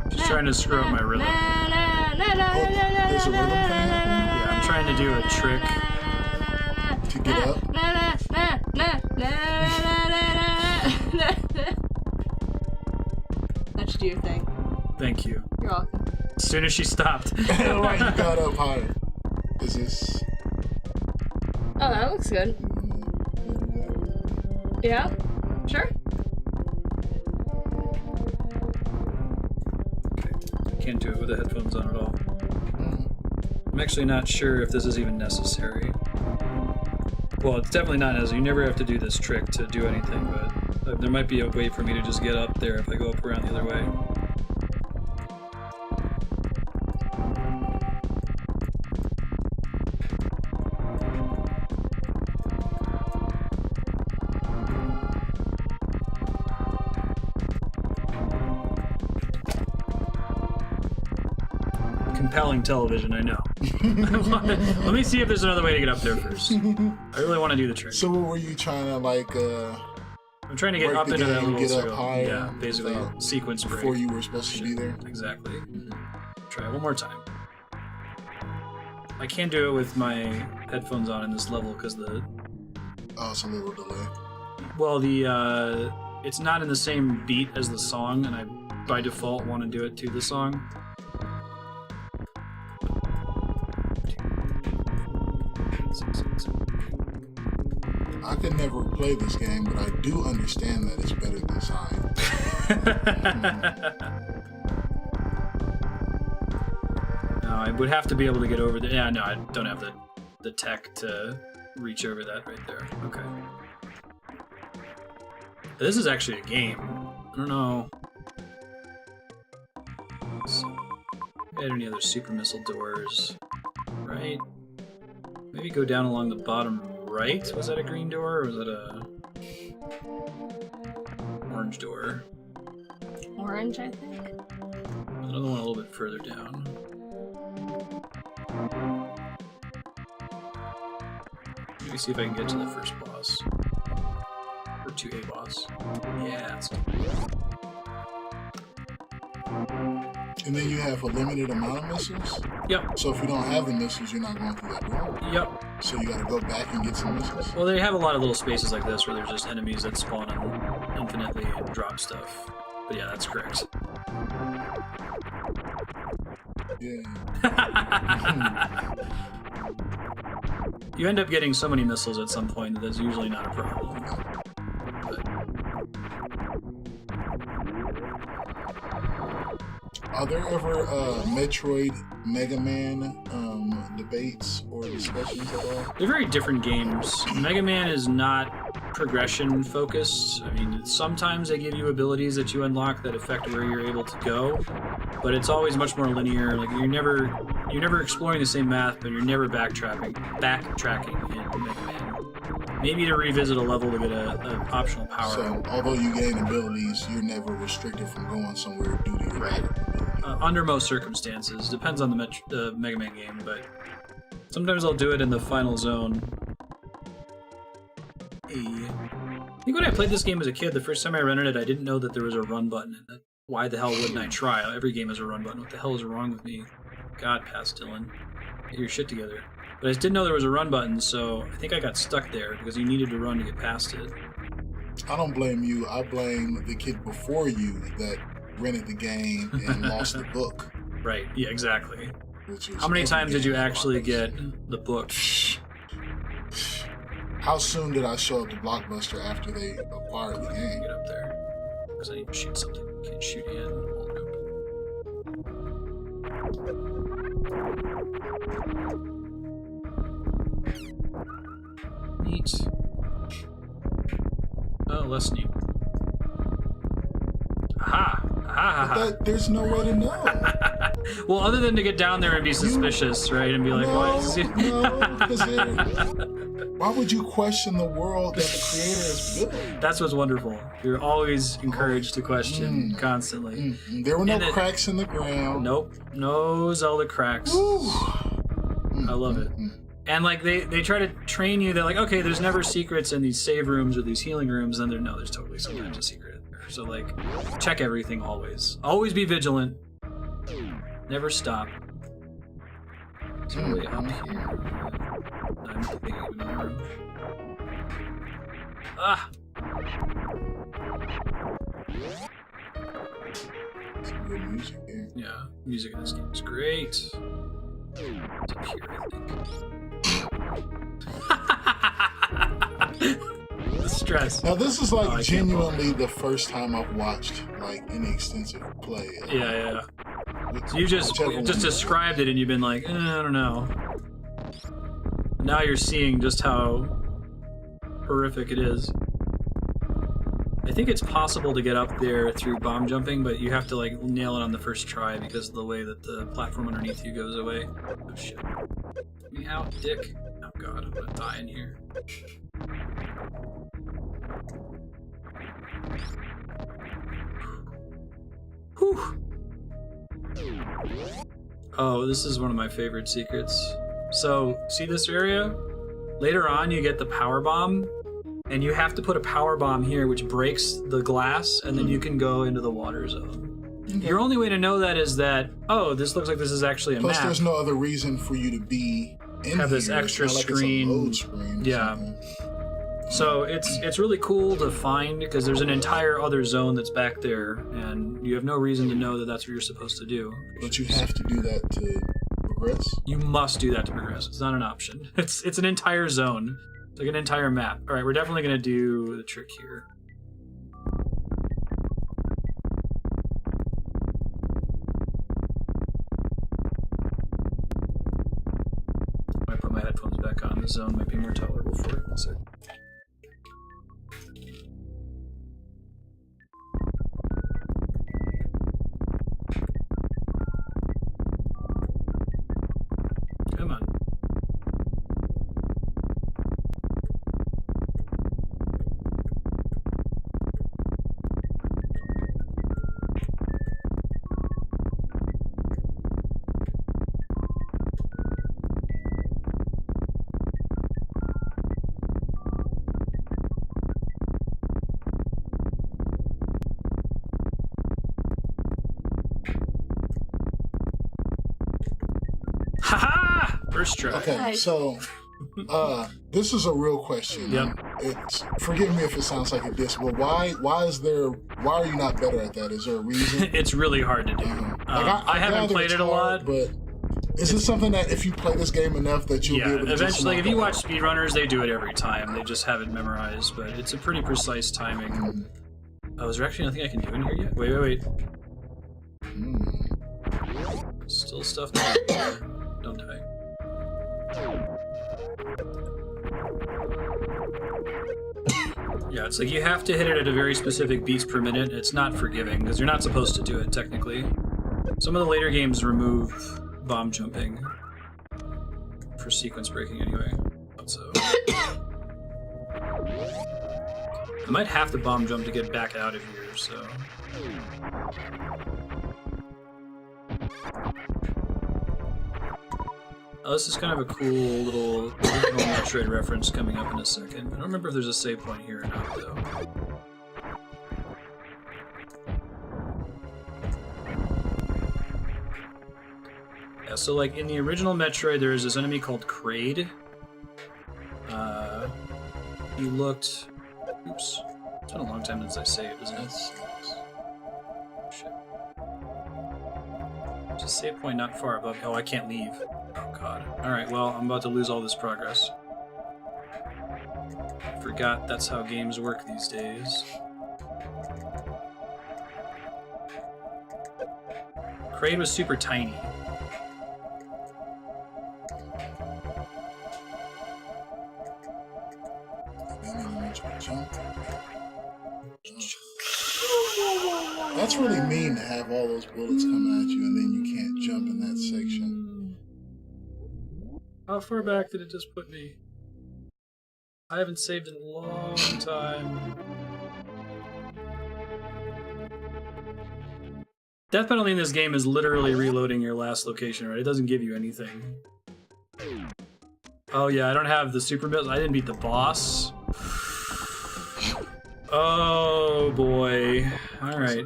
Just trying to screw up my rhythm. There's a rhythm thing happening? Yeah, I'm trying to do a trick. To get up? That should do your thing. Thank you. You're welcome. As soon as she stopped. Right, you got up higher. Is this... Oh, that looks good. Yeah? Sure? Can't do it with the headphones on at all. I'm actually not sure if this is even necessary. Well, it's definitely not necessary. You never have to do this trick to do anything, but there might be a way for me to just get up there if I go up around the other way. Compelling television, I know. Let me see if there's another way to get up there first. I really want to do the trick. So what were you trying to, like, I'm trying to get up into that little get circle. up higher? Yeah, basically sequence break. Before you were supposed to be there? Exactly. Try it one more time. I can't do it with my headphones on in this level because the... Oh, it's a little delay. Well, the, it's not in the same beat as the song, and I, by default, want to do it to the song. I could never play this game, but I do understand that it's better than science. No, I would have to be able to get over the... Yeah, no, I don't have the tech to reach over that right there. Okay. This is actually a game. I don't know. Get any other super missile doors? Right? Maybe go down along the bottom right? Was that a green door, or was that a orange door? Orange, I think. Another one a little bit further down. Maybe see if I can get to the first boss. Or to a boss. Yeah, that's... And then you have a limited amount of missiles. Yep. So if you don't have the missiles, you're not going through that door. Yep. So you got to go back and get some missiles. Well, they have a lot of little spaces like this where there's just enemies that spawn infinitely and drop stuff. But yeah, that's correct. Yeah. You end up getting so many missiles at some point that that's usually not a problem. But are there ever Metroid Mega Man debates or discussions at all? they're very different games. Mega Man is not progression focused. I mean, sometimes they give you abilities that you unlock that affect where you're able to go, but it's always much more linear. Like you're never exploring the same map, but you're never backtracking in Mega Man. Maybe to revisit a level to get an optional power. So, although you gain abilities, you're never restricted from going somewhere due to your ability. Under most circumstances, depends on the Mega Man game, but sometimes I'll do it in the final zone. I think when I played this game as a kid, the first time I rented it, I didn't know that there was a run button. Why the hell wouldn't I try? Every game has a run button. What the hell is wrong with me? God, past Dylan. Get your shit together. But I just didn't know there was a run button, so I think I got stuck there because you needed to run to get past it. I don't blame you. I blame the kid before you that rented the game and lost the book. Right, yeah, exactly. Which is How many times did you game actually Blockbuster. get the book? How soon did I show up to Blockbuster after they acquired the game? Get up there. Because I need to shoot something. Can't shoot in. Neat. Oh, less neat. Aha! Aha! But there's no way to know. Well, other than to get down there and be suspicious, right? And be like, what is it? Why would you question the world that the creator has built? That's what's wonderful. You're always encouraged to question constantly. There were no And cracks in the ground. Nope. No Zelda cracks. I love it. And like they try to train you that like, okay, there's never secrets in these save rooms or these healing rooms, and there's totally sometimes a secret in there. So like check everything always. Always be vigilant. Never stop. It's really up here. I'm thinking of another room. Ah! Some good music here. Yeah, music in this game is great. It's up here, I think. The stress. Now this is like I can't genuinely the first time I've watched like any extensive play. Yeah. So you just described it and you've been like, I don't know. Now you're seeing just how horrific it is. I think it's possible to get up there through bomb jumping, but you have to like nail it on the first try because of the way that the platform underneath you goes away. Oh shit. Get me out, dick. Oh god, I'm gonna die in here. Whew. Oh, this is one of my favorite secrets. So, see this area? Later on, you get the power bomb, and you have to put a power bomb here, which breaks the glass, and then you can go into the water zone. Okay. Your only way to know that is that, oh, this looks like this is actually a map. Plus, there's no other reason for you to be in have here. this extra it's not screen. Like it's a load screen. Yeah. So it's really cool to find because there's an entire other zone that's back there, and you have no reason to know that that's what you're supposed to do. But you have to do that to progress? You must do that to progress. It's not an option. It's an entire zone. It's like an entire map. Alright, we're definitely going to do the trick here. I might put my headphones back on. The zone might be more tolerable for it. So. Come on. First try. Okay, Nice. so this is a real question. Yep. It's forgive me if it sounds like a diss, but why are you not better at that? Is there a reason? It's really hard to do. I haven't gather played it's it a lot. but is it something that if you play this game enough that you'll be able to eventually, just if you watch speedrunners, they do it every time. They just have it memorized, but it's a pretty precise timing. Oh, is there actually nothing I can do in here yet? Wait. Still stuff not in here. Don't die. Yeah, it's like you have to hit it at a very specific beats per minute. It's not forgiving, because you're not supposed to do it, technically. Some of the later games remove bomb jumping. For sequence breaking, anyway. So. I might have to bomb jump to get back out of here, so... Oh, this is kind of a cool little original Metroid reference coming up in a second. I don't remember if there's a save point here or not, though. Yeah, so like in the original Metroid, there is this enemy called Kraid. He looked... Oops. It's been a long time since I saved, isn't it? Shit. There's a save point not far above... Oh, I can't leave. Oh, God. Alright, well, I'm about to lose all this progress. Forgot that's how games work these days. Kraid was super tiny. That's really mean to have all those bullets coming at you and then you can't jump in that section. How far back did it just put me? I haven't saved in a long time. Death penalty in this game is literally reloading your last location, right? It doesn't give you anything. Oh yeah, I don't have the super missiles. I didn't beat the boss. Oh boy. Alright.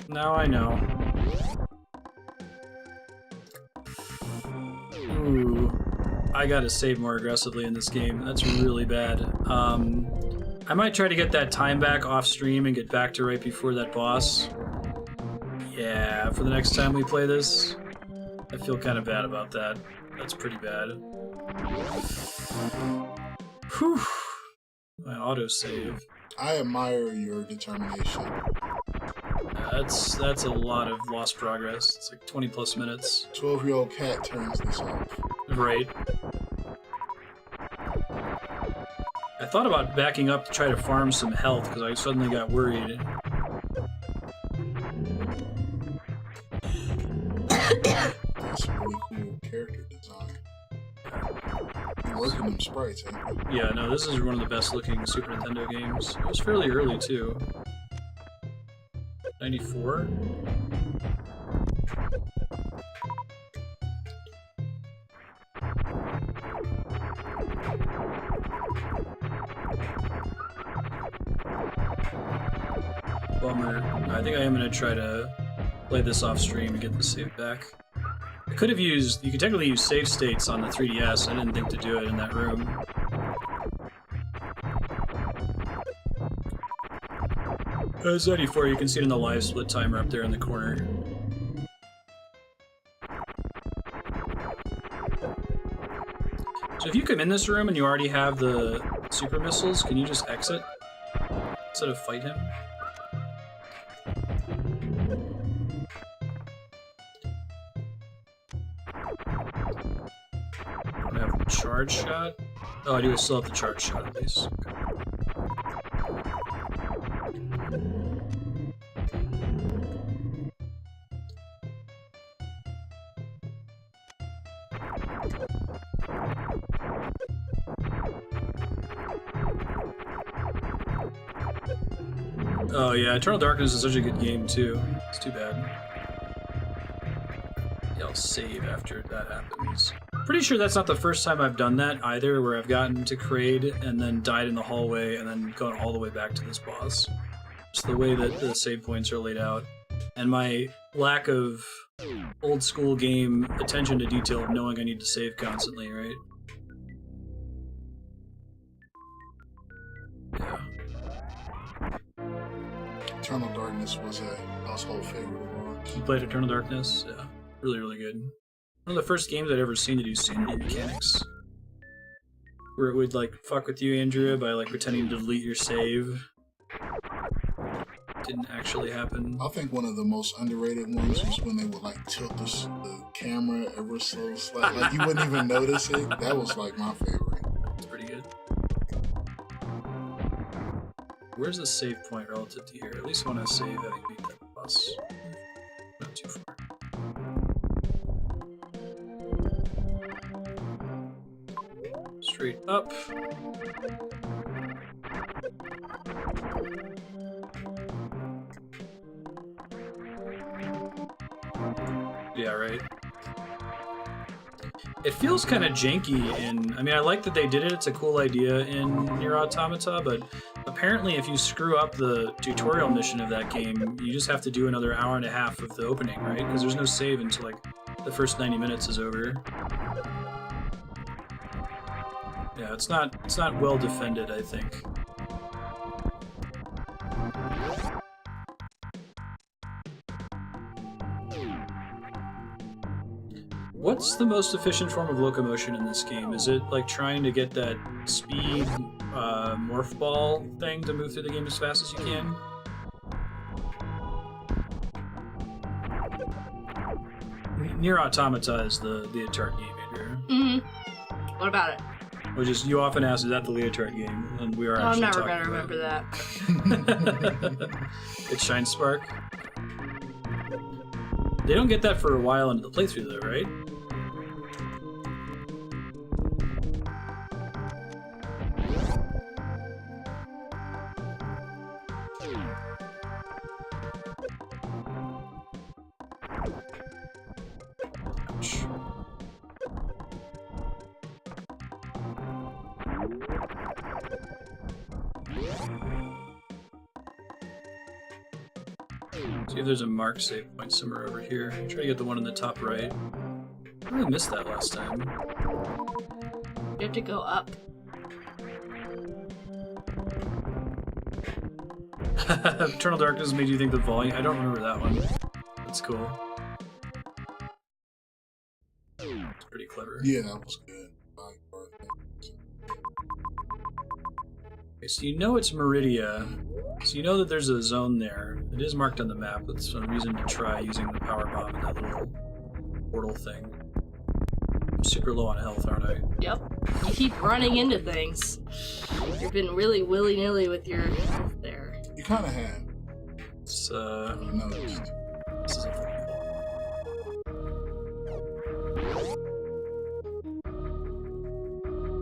Now I know. Ooh. I gotta save more aggressively in this game. That's really bad. I might try to get that time back off stream and get back to right before that boss. Yeah, for the next time we play this. I feel kind of bad about that. That's pretty bad. Whew. My autosave. I admire your determination. That's a lot of lost progress. It's like 20 plus minutes. 12-year-old cat turns this off. Right. I thought about backing up to try to farm some health because I suddenly got worried. That's a really cool character design. You're working them sprites, ain't you? Yeah, no, this is one of the best looking Super Nintendo games. It was fairly early too. 94? Bummer. I think I am going to try to play this off stream and get the save back. I could have used... You could technically use save states on the 3DS. I didn't think to do it in that room. It's 94. You can see it in the live split timer up there in the corner. So if you come in this room and you already have the super missiles, can you just exit instead of fight him? I have a charge shot. Oh, I do still have the charge shot at least. Oh yeah, Eternal Darkness is such a good game too. It's too bad. Yeah, I'll save after that happens. Pretty sure that's not the first time I've done that either, where I've gotten to Kraid and then died in the hallway and then gone all the way back to this boss. Just the way that the save points are laid out. and my lack of old school game attention to detail of knowing I need to save constantly, right? Yeah. Eternal Darkness was a household favorite of ours. You played Eternal Darkness? Yeah. Really, really good. One of the first games I'd ever seen to do sanity mechanics. Where it would, like, fuck with you, Andrea, by, like, pretending to delete your save. Didn't actually happen. I think one of the most underrated ones was when they would, like, tilt the camera ever so slightly. Like, you wouldn't even notice it. That was, like, my favorite. It's pretty good. Where's the save point relative to here? At least I want to save having beat that boss. Not too far. Straight up. Yeah, right. It feels kind of janky in... I mean, I like that they did it. It's a cool idea in Nier Automata, but apparently if you screw up the tutorial mission of that game, you just have to do another hour and a half of the opening, right? Because there's no save until, like, the first 90 minutes is over. Yeah, it's not well defended, I think. What's the most efficient form of locomotion in this game? Is it like trying to get that speed morph ball thing to move through the game as fast as you can? Nier Automata is the Leotard game, Andrew. Mm-hmm. What about it? Which is, you often ask, is that the Leotard game? And we are I'm actually never talking gonna about remember that. It's Shine Spark. They don't get that for a while into the playthrough, though, right? Ouch. See if there's a marked save point somewhere over here. Try to get the one in the top right. I really missed that last time. You have to go up. Eternal Darkness made you think the volume. I don't remember that one. That's cool. It's pretty clever. Yeah, that was good. Okay, so you know it's Meridia. So you know that there's a zone there. It is marked on the map with some reason to try using the power bomb and that little portal thing. I'm super low on health, aren't I? Yep. You keep running into things. You've been really willy-nilly with your health there. You kind of have. It's, I noticed. this is a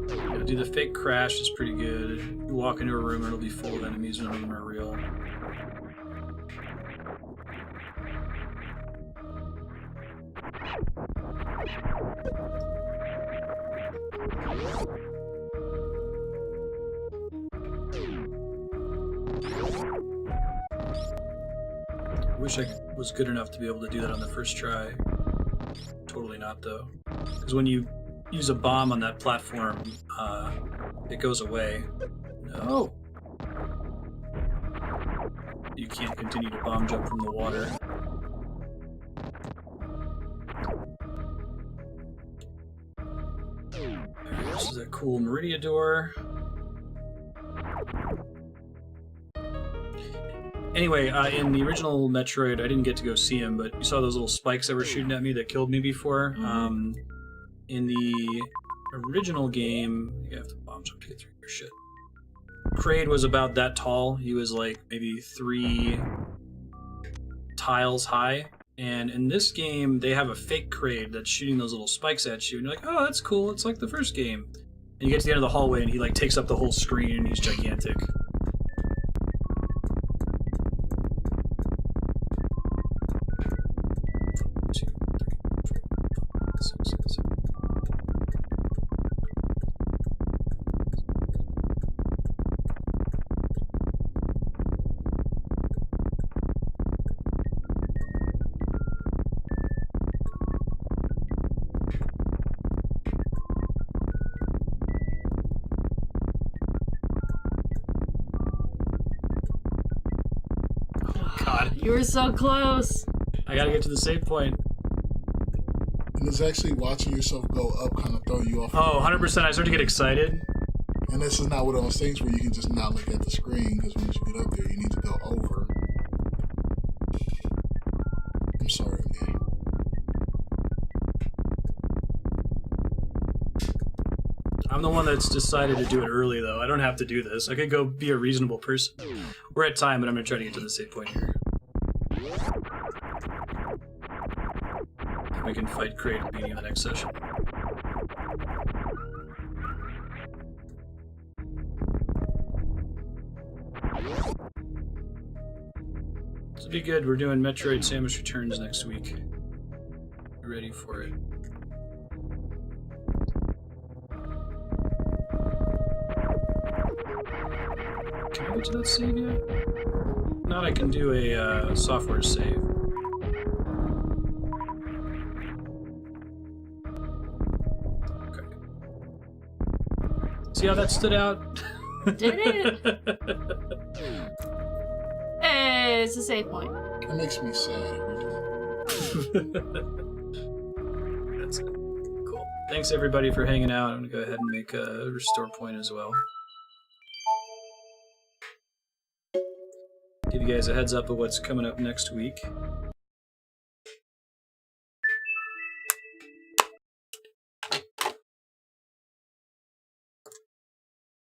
yeah, do the fake crash is pretty good. You walk into a room and it'll be full of enemies, none of them are real. Wish I was good enough to be able to do that on the first try. Totally not, though. Because when you use a bomb on that platform, it goes away. No! You can't continue to bomb jump from the water. This is a cool Meridia door. Anyway, in the original Metroid, I didn't get to go see him, but you saw those little spikes that were shooting at me that killed me before. In the original game, you have to bomb jump to get through your shit. Kraid was about that tall. He was like maybe 3 tiles high. And in this game, they have a fake Kraid that's shooting those little spikes at you, and you're like, oh, that's cool. It's like the first game. And you get to the end of the hallway, and he like takes up the whole screen, and he's gigantic. You were so close. I gotta get to the save point. And it's actually watching yourself go up kind of throw you off. Oh, 100%. I start to get excited. And this is not one of those things where you can just not look at the screen, because once you get up there, you need to go over. I'm sorry, man. I'm the one that's decided to do it early, though. I don't have to do this. I could go be a reasonable person. We're at time, but I'm gonna try to get to the save point here. And we can fight Crate at the beginning of the next session. This will be good. We're doing Metroid Samus Returns next week. Be ready for it. Can I get to that save yet? Not, I can do a software save. Okay. See how that stood out? Did it? Hey, it's a save point. That makes me sad every time. That's it. Cool. Thanks everybody for hanging out. I'm gonna go ahead and make a restore point as well. Give you guys a heads up of what's coming up next week.